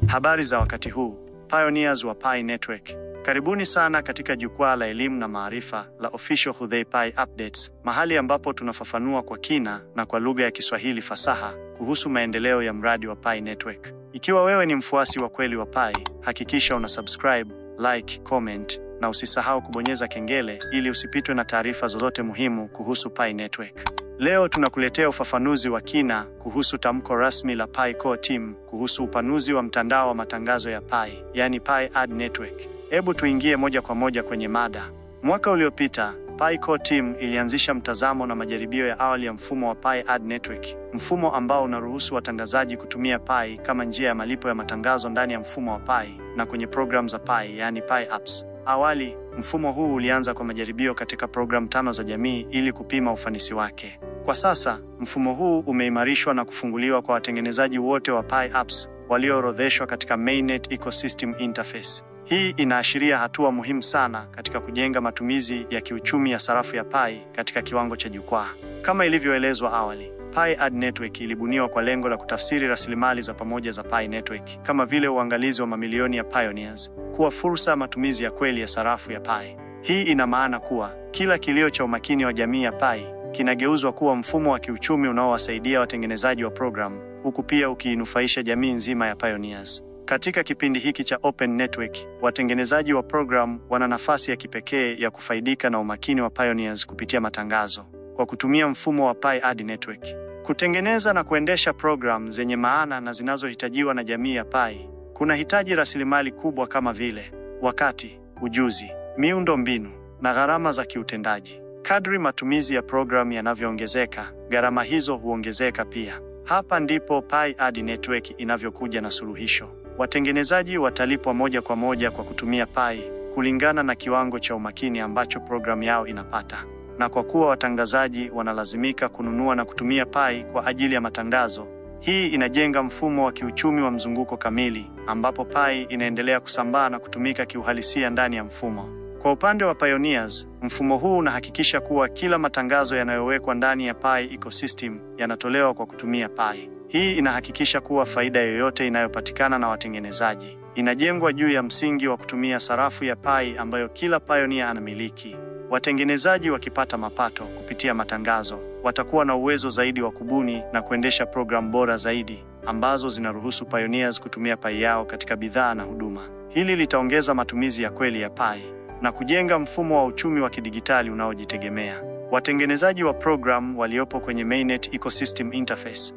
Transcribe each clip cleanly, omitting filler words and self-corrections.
Habari za wakati huu, pioneers wa Pi Network. Karibuni sana katika jukwaa la elimu na maarifa la Official Khudhey Pi Updates, mahali ambapo tunafafanua kwa kina na kwa lugha ya Kiswahili fasaha kuhusu maendeleo ya mradi wa Pi Network. Ikiwa wewe ni mfuasi wa kweli wa Pi, hakikisha una subscribe, like, comment na usisahau kubonyeza kengele ili usipitwe na taarifa zozote muhimu kuhusu Pi Network. Leo tunakuletea ufafanuzi wa kina kuhusu tamko rasmi la Pi Core Team kuhusu upanuzi wa mtandao wa matangazo ya Pi, yani Pi Ad Network. Hebu tuingie moja kwa moja kwenye mada. Mwaka uliopita, Pi Core Team ilianzisha mtazamo na majaribio ya awali ya mfumo wa Pi Ad Network, mfumo ambao unaruhusu watangazaji kutumia Pi kama njia ya malipo ya matangazo ndani ya mfumo wa Pi na kwenye program za Pi, yani Pi Apps. Awali, mfumo huu ulianza kwa majaribio katika program 5 za jamii ili kupima ufanisi wake. Kwa sasa, mfumo huu umeimarishwa na kufunguliwa kwa watengenezaji wote wa Pi Apps walioorodheshwa katika Mainnet Ecosystem Interface. Hii inaashiria hatua muhimu sana katika kujenga matumizi ya kiuchumi ya sarafu ya Pi katika kiwango cha jukwaa. Kama ilivyoelezwa awali, Pi Ad Network ilibuniwa kwa lengo la kutafsiri rasilimali za pamoja za Pi Network, kama vile uangalizi wa mamilioni ya pioneers, kuwa fursa ya matumizi ya kweli ya sarafu ya Pi. Hii ina maana kuwa kila kilio cha umakini wa jamii ya Pi kinageuzwa kuwa mfumo wa kiuchumi unaowasaidia watengenezaji wa program, huku pia ukiinufaisha jamii nzima ya pioneers. Katika kipindi hiki cha Open Network, watengenezaji wa program wana nafasi ya kipekee ya kufaidika na umakini wa pioneers kupitia matangazo. Kwa kutumia mfumo wa Pi Ad Network, kutengeneza na kuendesha program zenye maana na zinazohitajiwa na jamii ya Pi kunahitaji rasilimali kubwa kama vile wakati, ujuzi, miundo mbinu na gharama za kiutendaji. Kadri matumizi ya program yanavyoongezeka, gharama hizo huongezeka pia. Hapa ndipo Pi Ad Network inavyokuja na suluhisho. Watengenezaji watalipwa moja kwa moja kwa kutumia Pi kulingana na kiwango cha umakini ambacho program yao inapata. Na kwa kuwa watangazaji wanalazimika kununua na kutumia Pi kwa ajili ya matangazo, hii inajenga mfumo wa kiuchumi wa mzunguko kamili ambapo Pi inaendelea kusambaa na kutumika kiuhalisia ndani ya mfumo. Kwa upande wa pioneers, mfumo huu unahakikisha kuwa kila matangazo yanayowekwa ndani ya Pi ecosystem yanatolewa kwa kutumia Pi. Hii inahakikisha kuwa faida yoyote inayopatikana na watengenezaji inajengwa juu ya msingi wa kutumia sarafu ya Pi ambayo kila pioneer anamiliki. Watengenezaji wakipata mapato kupitia matangazo, watakuwa na uwezo zaidi wa kubuni na kuendesha program bora zaidi ambazo zinaruhusu pioneers kutumia Pi yao katika bidhaa na huduma. Hili litaongeza matumizi ya kweli ya Pi na kujenga mfumo wa uchumi wa kidigitali unaojitegemea. Watengenezaji wa program waliopo kwenye Mainnet Ecosystem Interface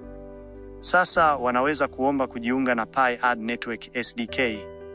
sasa wanaweza kuomba kujiunga na Pi Ad Network SDK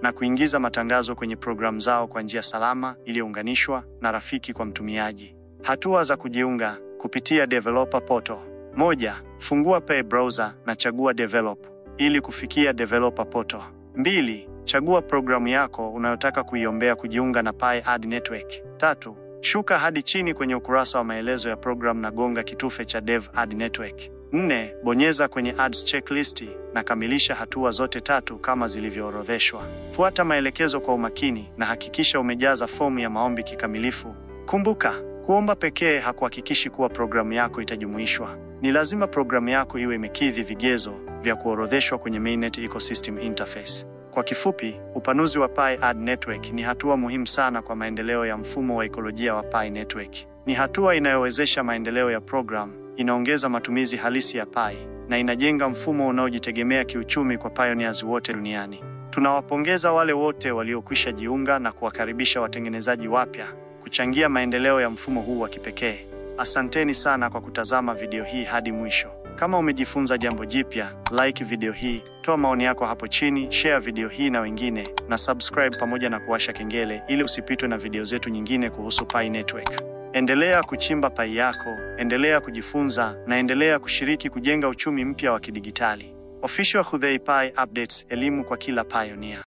na kuingiza matangazo kwenye program zao kwa njia salama, iliyounganishwa na rafiki kwa mtumiaji. Hatua za kujiunga: kupitia Developer Portal. 1. Fungua Pi browser na chagua Develop ili kufikia Developer Portal. 2. Chagua programu yako unayotaka kuiombea kujiunga na Pi Ad Network. 3. Shuka hadi chini kwenye ukurasa wa maelezo ya program na gonga kitufe cha Dev Ad Network. 4. Bonyeza kwenye Ads checklist na kamilisha hatua zote 3 kama zilivyoorodheshwa. Fuata maelekezo kwa umakini na hakikisha umejaza fomu ya maombi kikamilifu. Kumbuka, kuomba pekee hakuhakikishi kuwa programu yako itajumuishwa. Ni lazima programu yako iwe imekidhi vigezo vya kuorodheshwa kwenye Mainnet Ecosystem Interface. Kwa kifupi, upanuzi wa Pi Ad Network ni hatua muhimu sana kwa maendeleo ya mfumo wa ekolojia wa Pi Network. Ni hatua inayowezesha maendeleo ya program, inaongeza matumizi halisi ya Pi na inajenga mfumo unaojitegemea kiuchumi kwa pioneers wote duniani. Tunawapongeza wale wote waliokwisha jiunga na kuwakaribisha watengenezaji wapya kuchangia maendeleo ya mfumo huu wa kipekee. Asanteni sana kwa kutazama video hii hadi mwisho. Kama umejifunza jambo jipya, like video hii, toa maoni yako hapo chini, share video hii na wengine, na subscribe pamoja na kuwasha kengele ili usipitwe na video zetu nyingine kuhusu Pi Network. Endelea kuchimba Pi yako, endelea kujifunza na endelea kushiriki kujenga uchumi mpya wa kidigitali. Official Khudhey Pi Updates, elimu kwa kila pioneer.